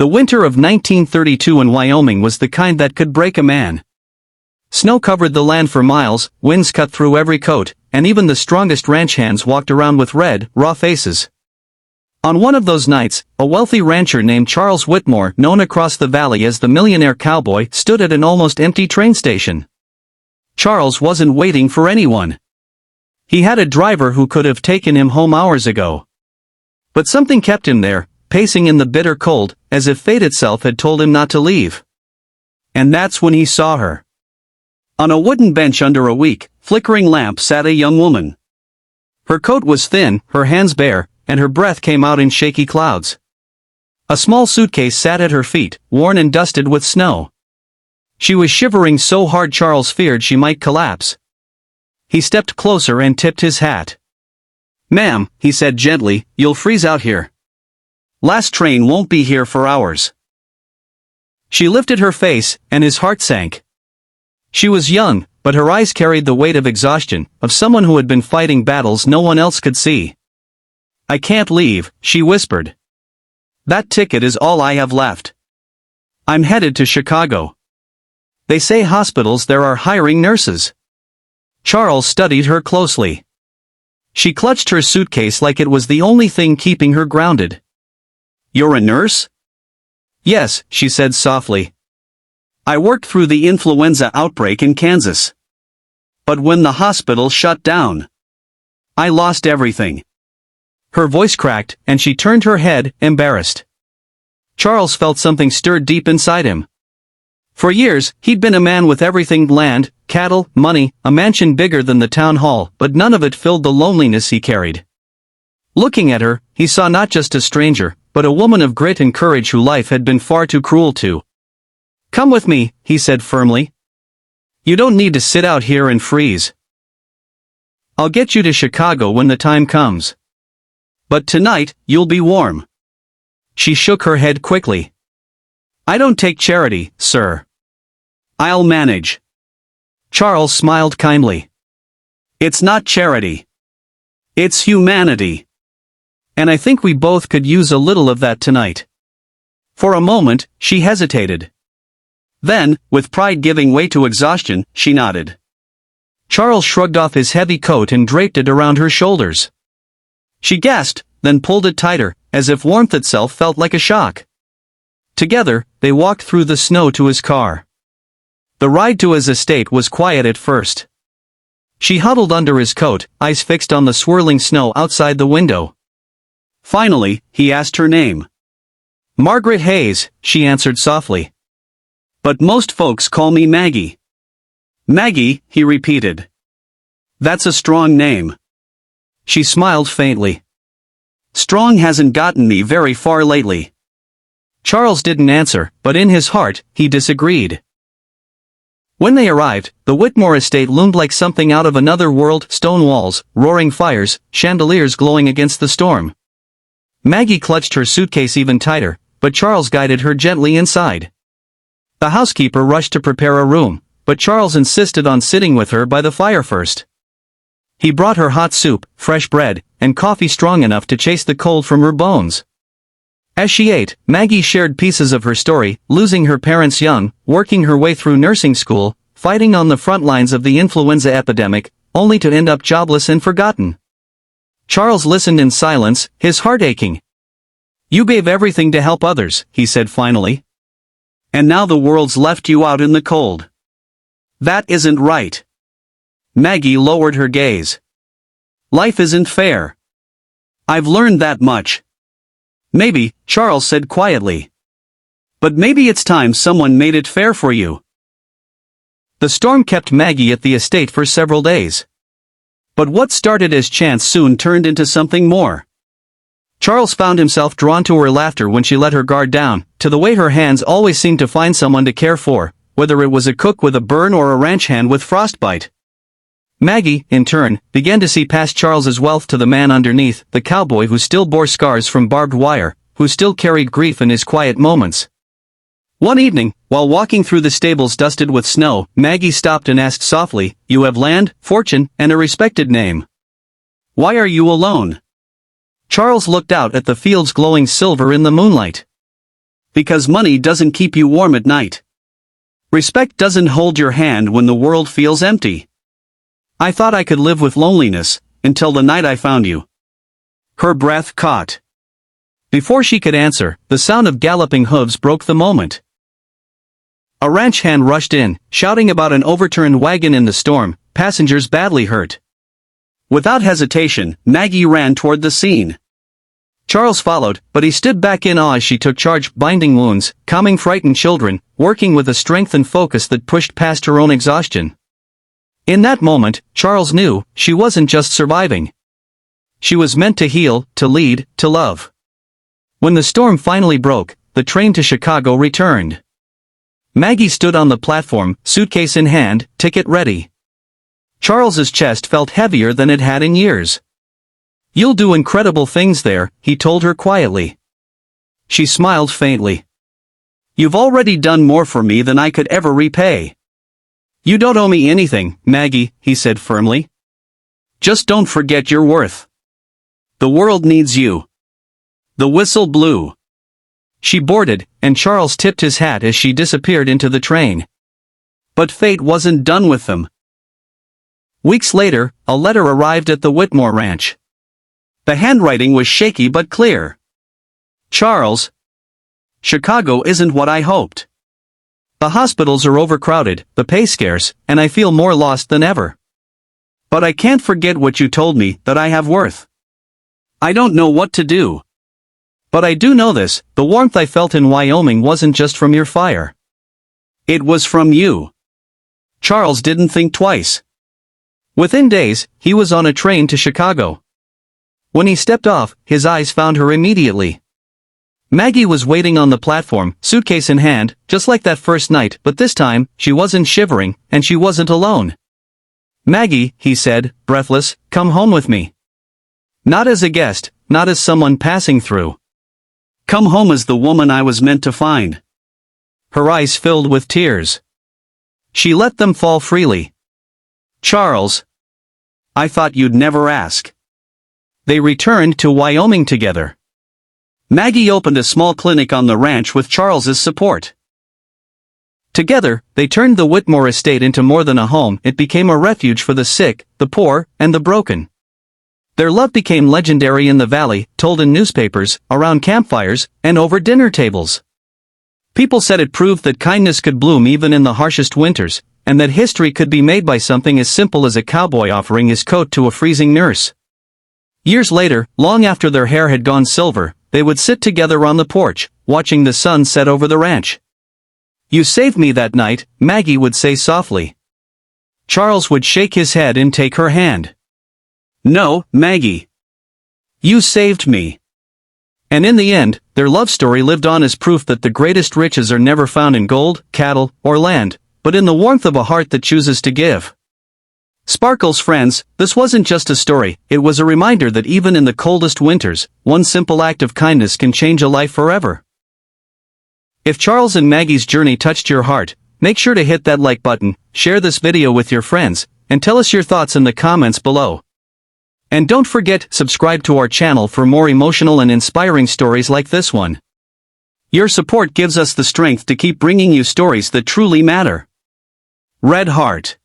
The winter of 1932 in Wyoming was the kind that could break a man. Snow covered the land for miles, winds cut through every coat, and even the strongest ranch hands walked around with red, raw faces. On one of those nights, a wealthy rancher named Charles Whitmore, known across the valley as the Millionaire Cowboy, stood at an almost empty train station. Charles wasn't waiting for anyone. He had a driver who could have taken him home hours ago. But something kept him there, pacing in the bitter cold, as if fate itself had told him not to leave. And that's when he saw her. On a wooden bench under a weak, flickering lamp sat a young woman. Her coat was thin, her hands bare, and her breath came out in shaky clouds. A small suitcase sat at her feet, worn and dusted with snow. She was shivering so hard Charles feared she might collapse. He stepped closer and tipped his hat. "Ma'am," he said gently, "you'll freeze out here. Last train won't be here for hours." She lifted her face, and his heart sank. She was young, but her eyes carried the weight of exhaustion, of someone who had been fighting battles no one else could see. "I can't leave," she whispered. "That ticket is all I have left. I'm headed to Chicago. They say hospitals there are hiring nurses." Charles studied her closely. She clutched her suitcase like it was the only thing keeping her grounded. "You're a nurse?" "Yes," she said softly. "I worked through the influenza outbreak in Kansas. But when the hospital shut down, I lost everything." Her voice cracked, and she turned her head, embarrassed. Charles felt something stirred deep inside him. For years, he'd been a man with everything: land, cattle, money, a mansion bigger than the town hall, but none of it filled the loneliness he carried. Looking at her, he saw not just a stranger, but a woman of grit and courage who life had been far too cruel to. "Come with me," he said firmly. "You don't need to sit out here and freeze. I'll get you to Chicago when the time comes. But tonight, you'll be warm." She shook her head quickly. "I don't take charity, sir. I'll manage." Charles smiled kindly. "It's not charity. It's humanity. And I think we both could use a little of that tonight." For a moment, she hesitated. Then, with pride giving way to exhaustion, she nodded. Charles shrugged off his heavy coat and draped it around her shoulders. She gasped, then pulled it tighter, as if warmth itself felt like a shock. Together, they walked through the snow to his car. The ride to his estate was quiet at first. She huddled under his coat, eyes fixed on the swirling snow outside the window. Finally, he asked her name. "Margaret Hayes," she answered softly. "But most folks call me Maggie." "Maggie," he repeated. "That's a strong name." She smiled faintly. "Strong hasn't gotten me very far lately." Charles didn't answer, but in his heart, he disagreed. When they arrived, the Whitmore estate loomed like something out of another world: stone walls, roaring fires, chandeliers glowing against the storm. Maggie clutched her suitcase even tighter, but Charles guided her gently inside. The housekeeper rushed to prepare a room, but Charles insisted on sitting with her by the fire first. He brought her hot soup, fresh bread, and coffee strong enough to chase the cold from her bones. As she ate, Maggie shared pieces of her story: losing her parents young, working her way through nursing school, fighting on the front lines of the influenza epidemic, only to end up jobless and forgotten. Charles listened in silence, his heart aching. "You gave everything to help others," he said finally. "And now the world's left you out in the cold. That isn't right." Maggie lowered her gaze. "Life isn't fair. I've learned that much." "Maybe," Charles said quietly. "But maybe it's time someone made it fair for you." The storm kept Maggie at the estate for several days. But what started as chance soon turned into something more. Charles found himself drawn to her laughter when she let her guard down, to the way her hands always seemed to find someone to care for, whether it was a cook with a burn or a ranch hand with frostbite. Maggie, in turn, began to see past Charles's wealth to the man underneath, the cowboy who still bore scars from barbed wire, who still carried grief in his quiet moments. One evening, while walking through the stables dusted with snow, Maggie stopped and asked softly, "You have land, fortune, and a respected name. Why are you alone?" Charles looked out at the fields glowing silver in the moonlight. Because money doesn't keep you warm at night. Respect doesn't hold your hand when the world feels empty. I thought I could live with loneliness, until the night I found you. Her breath caught. Before she could answer, the sound of galloping hooves broke the moment. A ranch hand rushed in, shouting about an overturned wagon in the storm, passengers badly hurt. Without hesitation, Maggie ran toward the scene. Charles followed, but he stood back in awe as she took charge, binding wounds, calming frightened children, working with a strength and focus that pushed past her own exhaustion. In that moment, Charles knew, she wasn't just surviving. She was meant to heal, to lead, to love. When the storm finally broke, the train to Chicago returned. Maggie stood on the platform, suitcase in hand, ticket ready. Charles's chest felt heavier than it had in years. "You'll do incredible things there," he told her quietly. She smiled faintly. "You've already done more for me than I could ever repay." "You don't owe me anything, Maggie," he said firmly. "Just don't forget your worth. The world needs you." The whistle blew. She boarded, and Charles tipped his hat as she disappeared into the train. But fate wasn't done with them. Weeks later, a letter arrived at the Whitmore Ranch. The handwriting was shaky but clear. "Charles, Chicago isn't what I hoped. The hospitals are overcrowded, the pay scarce, and I feel more lost than ever. But I can't forget what you told me, that I have worth. I don't know what to do. But I do know this, the warmth I felt in Wyoming wasn't just from your fire. It was from you." Charles didn't think twice. Within days, he was on a train to Chicago. When he stepped off, his eyes found her immediately. Maggie was waiting on the platform, suitcase in hand, just like that first night, but this time, she wasn't shivering, and she wasn't alone. "Maggie," he said, breathless, "come home with me. Not as a guest, not as someone passing through. Come home as the woman I was meant to find." Her eyes filled with tears. She let them fall freely. "Charles, I thought you'd never ask." They returned to Wyoming together. Maggie opened a small clinic on the ranch with Charles's support. Together, they turned the Whitmore estate into more than a home. It became a refuge for the sick, the poor, and the broken. Their love became legendary in the valley, told in newspapers, around campfires, and over dinner tables. People said it proved that kindness could bloom even in the harshest winters, and that history could be made by something as simple as a cowboy offering his coat to a freezing nurse. Years later, long after their hair had gone silver, they would sit together on the porch, watching the sun set over the ranch. "You saved me that night," Maggie would say softly. Charles would shake his head and take her hand. "No, Maggie. You saved me." And in the end, their love story lived on as proof that the greatest riches are never found in gold, cattle, or land, but in the warmth of a heart that chooses to give. Sparkles friends, this wasn't just a story, it was a reminder that even in the coldest winters, one simple act of kindness can change a life forever. If Charles and Maggie's journey touched your heart, make sure to hit that like button, share this video with your friends, and tell us your thoughts in the comments below. And don't forget, subscribe to our channel for more emotional and inspiring stories like this one. Your support gives us the strength to keep bringing you stories that truly matter. Red Heart.